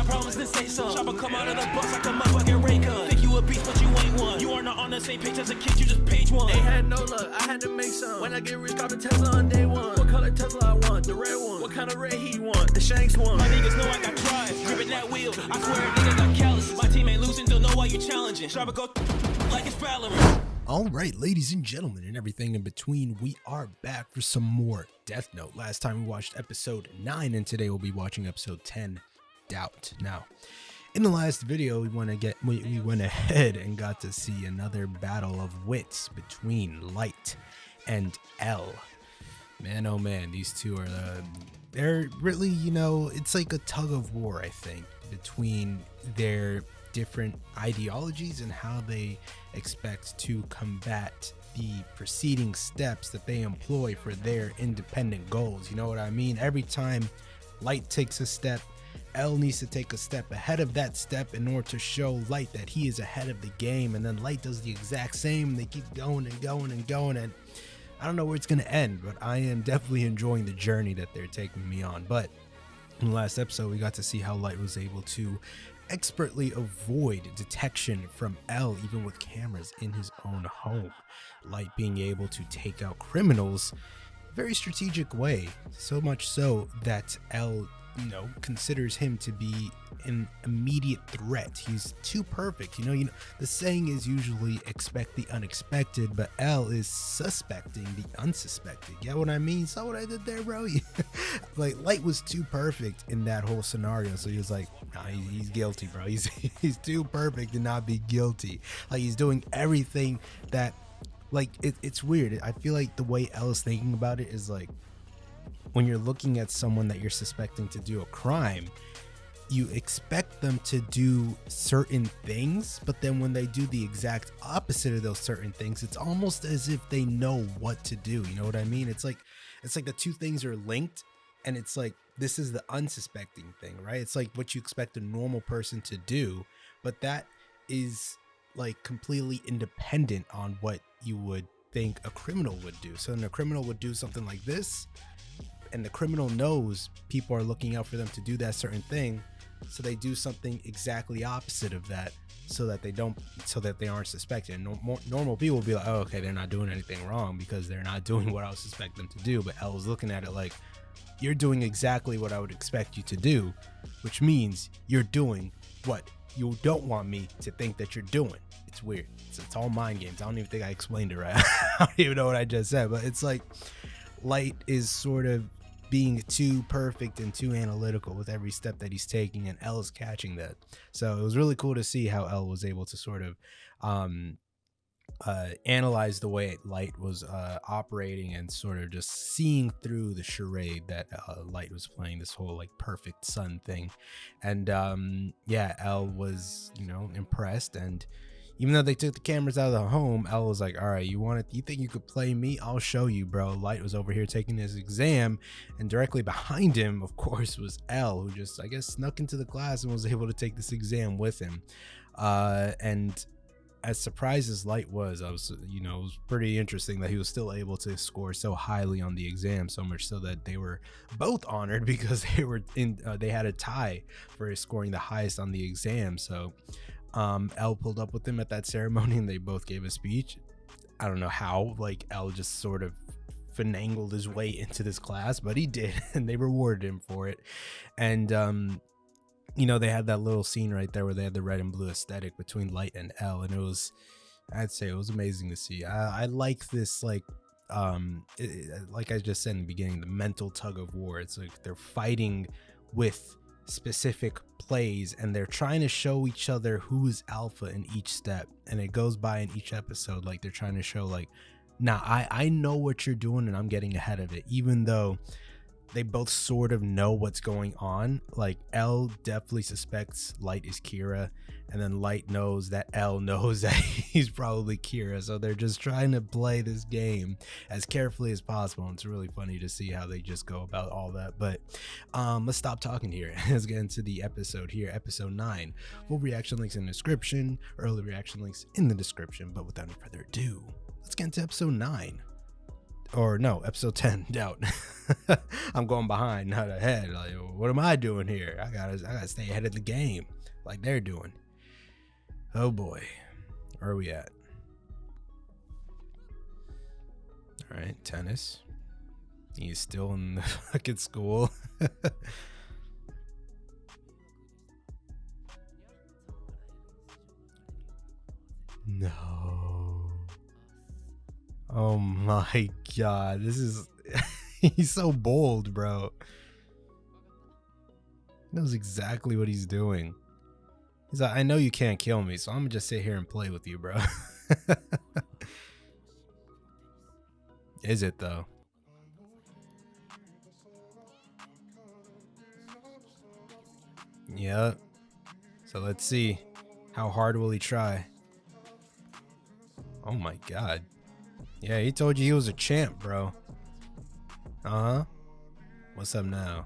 got problems, then say some. Chopper come out of the bus like a motherfucking ray gun. Think you a beast, but you ain't one. You are not on the same page as a kid, you just page one. Ain't had no luck, I had to make some. When I get rich, cop a Tesla on day one. What color Tesla I want? The red one. What kind of red he want? The Shanks one. My niggas know I got drive, gripping that wheel. I swear a nigga got callous. My team ain't losing, don't know why you challenging. Chopper go like it's Valorant. All right, ladies and gentlemen, and everything in between, we are back for some more Death Note. Last time we watched episode 9, and today we'll be watching episode 10, Doubt. Now, in the last video, we went ahead and got to see another battle of wits between Light and L. Man, oh man, these two are they're really, you know, it's like a tug of war, I think, between their different ideologies and how they expect to combat the preceding steps that they employ for their independent goals. You know what I mean? Every time Light takes a step, L needs to take a step ahead of that step in order to show Light that he is ahead of the game, and then Light does the exact same, and they keep going and going and going, and I don't know where it's going to end, but I am definitely enjoying the journey that they're taking me on. But in the last episode, we got to see how Light was able to expertly avoid detection from L, even with cameras in his own home. Light being able to take out criminals very strategic way, so much so that L, you know, considers him to be an immediate threat. He's too perfect. You know, the saying is usually expect the unexpected, but L is suspecting the unsuspected. Get what I mean? Saw what I did there, bro? Like, Light was too perfect in that whole scenario, so he was like, nah, he's guilty, bro. He's too perfect to not be guilty. Like, he's doing everything that, like, it's weird. I feel like the way L is thinking about it is like, when you're looking at someone that you're suspecting to do a crime, you expect them to do certain things, but then when they do the exact opposite of those certain things, it's almost as if they know what to do. You know what I mean? It's like the two things are linked, and it's like, this is the unsuspecting thing, right? It's like what you expect a normal person to do, but that is like completely independent on what you would think a criminal would do. So then a criminal would do something like this, and the criminal knows people are looking out for them to do that certain thing, so they do something exactly opposite of that, so that they aren't suspected. And normal people will be like, oh, okay, they're not doing anything wrong because they're not doing what I would suspect them to do. But L was looking at it like, you're doing exactly what I would expect you to do, which means you're doing what you don't want me to think that you're doing. It's weird. It's all mind games. I don't even think I explained it right. I don't even know what I just said, but it's like Light is sort of being too perfect and too analytical with every step that he's taking, and L is catching that. So it was really cool to see how L was able to sort of analyze the way Light was operating, and sort of just seeing through the charade that Light was playing, this whole like perfect son thing. And yeah, L was, you know, impressed, and even though they took the cameras out of the home, L was like, all right, you think you could play me? I'll show you, bro. Light was over here taking his exam, and directly behind him, of course, was L, who just, I guess, snuck into the class and was able to take this exam with him. And as surprised as Light was, it was pretty interesting that he was still able to score so highly on the exam, so much so that they were both honored because they had a tie for scoring the highest on the exam. So L pulled up with him at that ceremony, and they both gave a speech. I don't know how, like, L just sort of finagled his way into this class, but he did, and they rewarded him for it. And you know, they had that little scene right there where they had the red and blue aesthetic between Light and L, and I'd say it was amazing to see. I like this, like like I just said in the beginning, the mental tug of war. It's like they're fighting with specific plays, and they're trying to show each other who is alpha in each step, and it goes by in each episode like they're trying to show, like, nah, I know what you're doing, and I'm getting ahead of it, even though they both sort of know what's going on. Like, L definitely suspects Light is Kira, and then Light knows that L knows that he's probably Kira, so they're just trying to play this game as carefully as possible. And it's really funny to see how they just go about all that. But let's stop talking here. Let's get into the episode here, episode 9. Full reaction links in the description, early reaction links in the description. But without any further ado, let's get into episode 9. or no, episode 10, Doubt. I'm going behind, not ahead. Like, what am I doing here? I gotta stay ahead of the game, like they're doing. Oh boy, where are we at? All right, tennis. He's still in the fucking school. No. Oh my god, this is he's so bold, bro. He knows exactly what he's doing. He's like, I know you can't kill me, so I'm gonna just sit here and play with you, bro. Is it though? Yep. So let's see. How hard will he try? Oh my god. Yeah, he told you he was a champ, bro. Uh-huh. What's up now?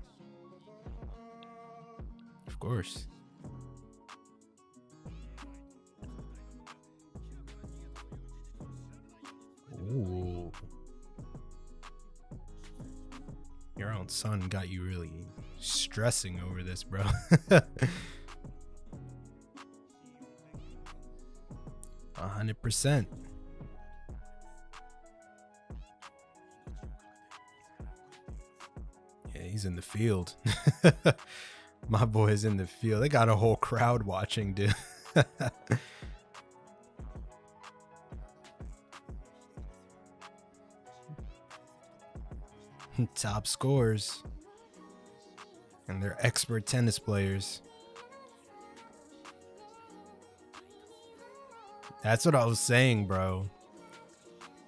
Of course. Ooh. Your own son got you really stressing over this, bro. 100%. Yeah, he's in the field. My boy is in the field. They got a whole crowd watching, dude. Top scores. And they're expert tennis players. That's what I was saying, bro.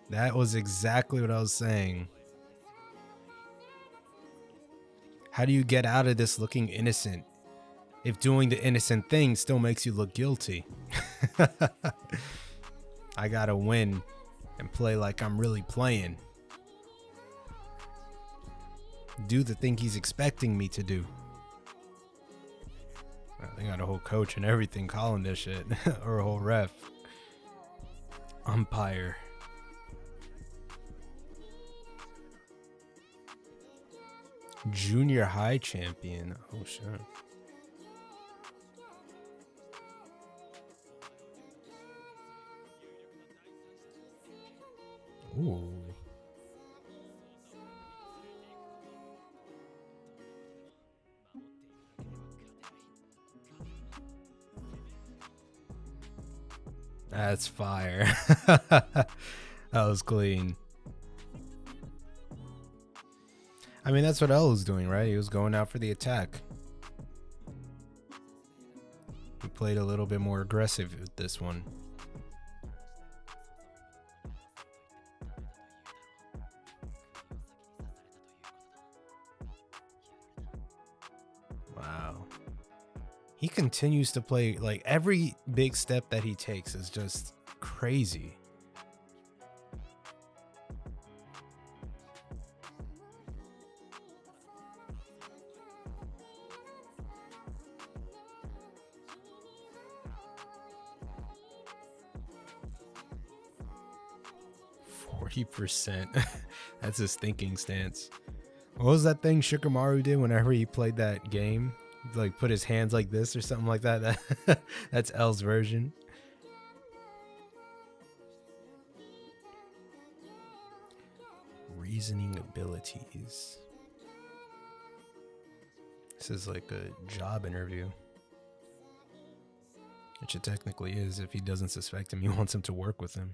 That was exactly what I was saying. How do you get out of this looking innocent if doing the innocent thing still makes you look guilty? I gotta win and play like I'm really playing. Do the thing he's expecting me to do. They got a whole coach and everything calling this shit. Or a whole ref. Umpire. Junior high champion. Oh shit. Ooh. That's fire. That was clean. I mean, that's what L was doing, right? He was going out for the attack. He played a little bit more aggressive with this one. Wow. He continues to play, like, every big step that he takes is just crazy. %. That's his thinking stance. What was that thing Shikamaru did whenever he played that game? Like put his hands like this or something like that. That's L's version. Reasoning abilities. This is like a job interview. Which it technically is. If he doesn't suspect him, he wants him to work with him.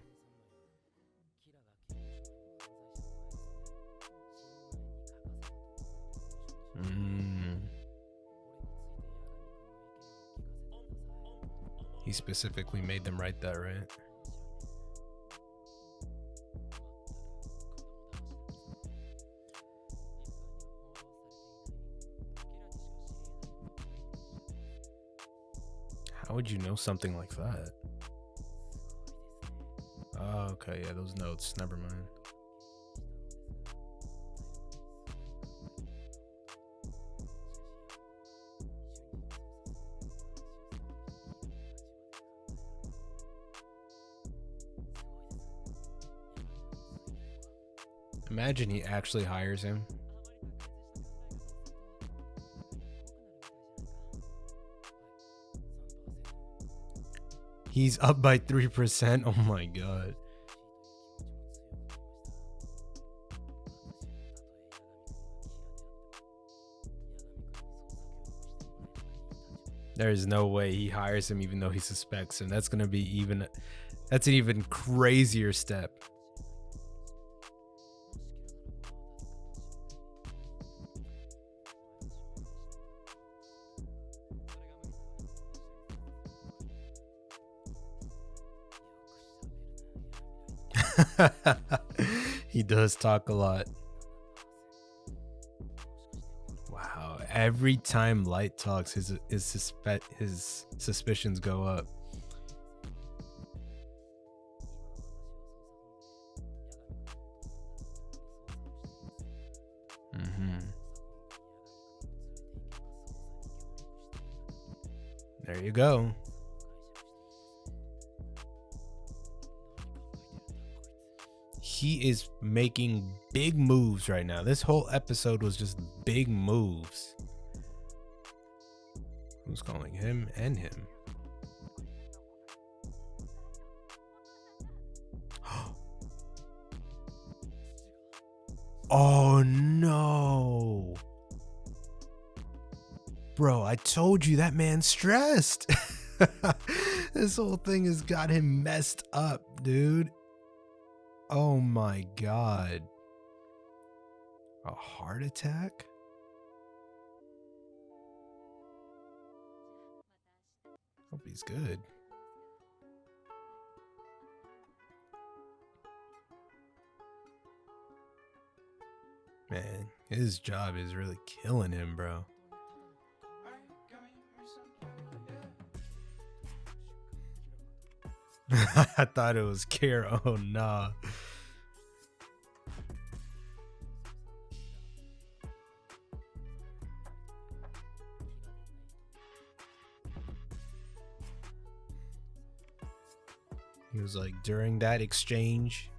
He specifically made them write that, right? How would you know something like that? Oh, okay, yeah, those notes. Never mind. Imagine he actually hires him. He's up by 3%. Oh my god. There is no way he hires him even though he suspects him. That's gonna be that's an even crazier step. He does talk a lot. Wow, every time Light talks, his suspicions go up. There you go. He is making big moves right now. This whole episode was just big moves. Who's calling him and him? Oh no. Bro, I told you that man's stressed. This whole thing has got him messed up, dude. Oh my god. A heart attack? Hope he's good. Man, his job is really killing him, bro. I thought it was Kara. Oh, nah. He was like, during that exchange.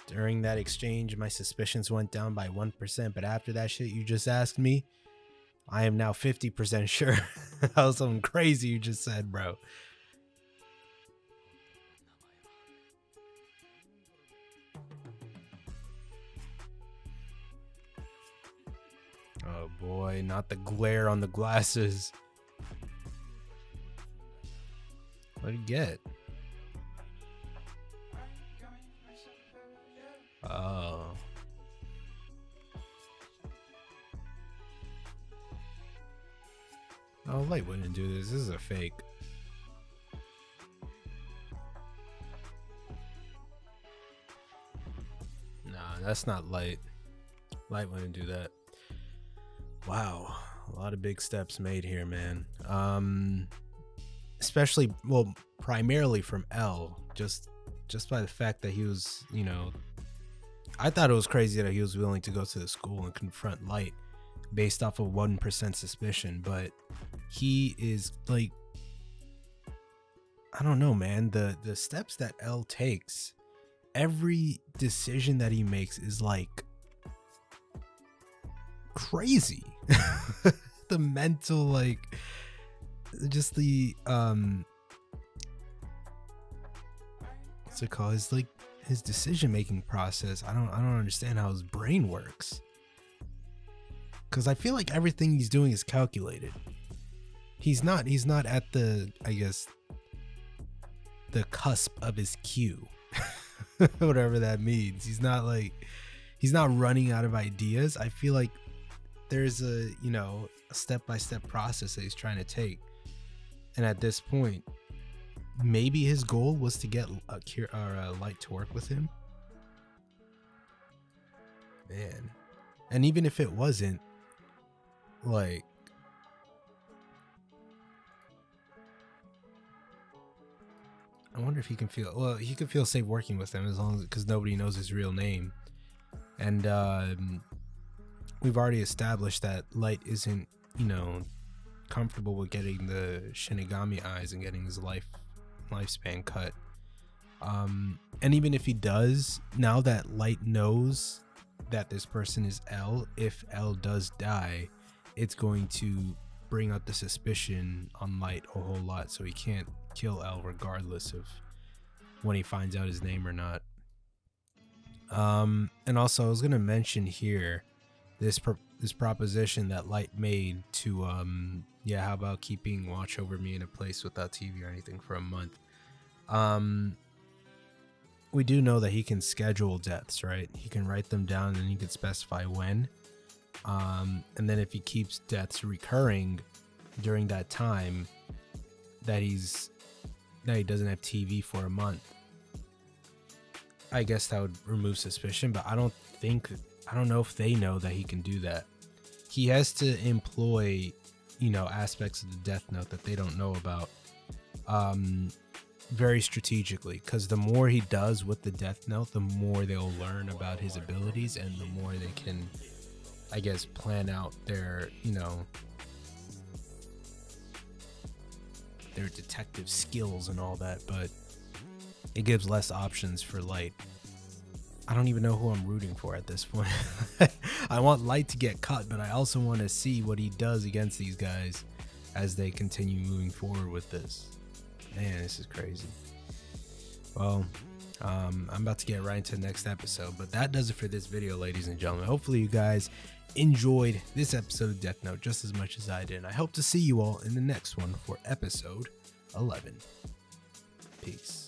During that exchange, my suspicions went down by 1%, but after that shit you just asked me, I am now 50% sure. That was something crazy you just said, bro. Oh boy, not the glare on the glasses. What did he get? Oh. Oh, Light wouldn't do this. This is a fake. Nah, that's not Light. Light wouldn't do that. Wow. A lot of big steps made here, man. Especially, well, primarily from L. Just by the fact that he was, you know, I thought it was crazy that he was willing to go to the school and confront Light based off of 1% suspicion, but he is like, I don't know, man. The steps that L takes, every decision that he makes is like crazy. The mental, like, just the what's it called? It's like his decision-making process. I don't understand how his brain works, because I feel like everything he's doing is calculated. He's not at the, I guess, the cusp of his cue. Whatever that means. He's not running out of ideas. I feel like there's a, you know, a step-by-step process that he's trying to take, and at this point, maybe his goal was to get a Light to work with him. Man. And even if it wasn't, like, I wonder if he can feel, well, he could feel safe working with him as long as, because nobody knows his real name. And we've already established that Light isn't, you know, comfortable with getting the Shinigami eyes and getting his lifespan cut. And even if he does, now that Light knows that this person is L, if L does die, it's going to bring out the suspicion on Light a whole lot, so he can't kill L regardless of when he finds out his name or not. And also I was gonna mention here this proposition that Light made to how about keeping watch over me in a place without TV or anything for a month. We do know that he can schedule deaths, right? He can write them down and he can specify when. And then if he keeps deaths recurring during that time that he doesn't have TV for a month, I guess that would remove suspicion, but I don't know if they know that he can do that. He has to employ, aspects of the Death Note that they don't know about, very strategically, because the more he does with the Death Note, the more they'll learn about his abilities and the more they can, I guess, plan out their detective skills and all that. But it gives less options for Light. I don't even know who I'm rooting for at this point. I want Light to get cut, but I also want to see what he does against these guys as they continue moving forward with this. Man, this is crazy. Well, I'm about to get right into the next episode, but that does it for this video, ladies and gentlemen. Hopefully you guys enjoyed this episode of Death Note just as much as I did. I hope to see you all in the next one for episode 11. Peace.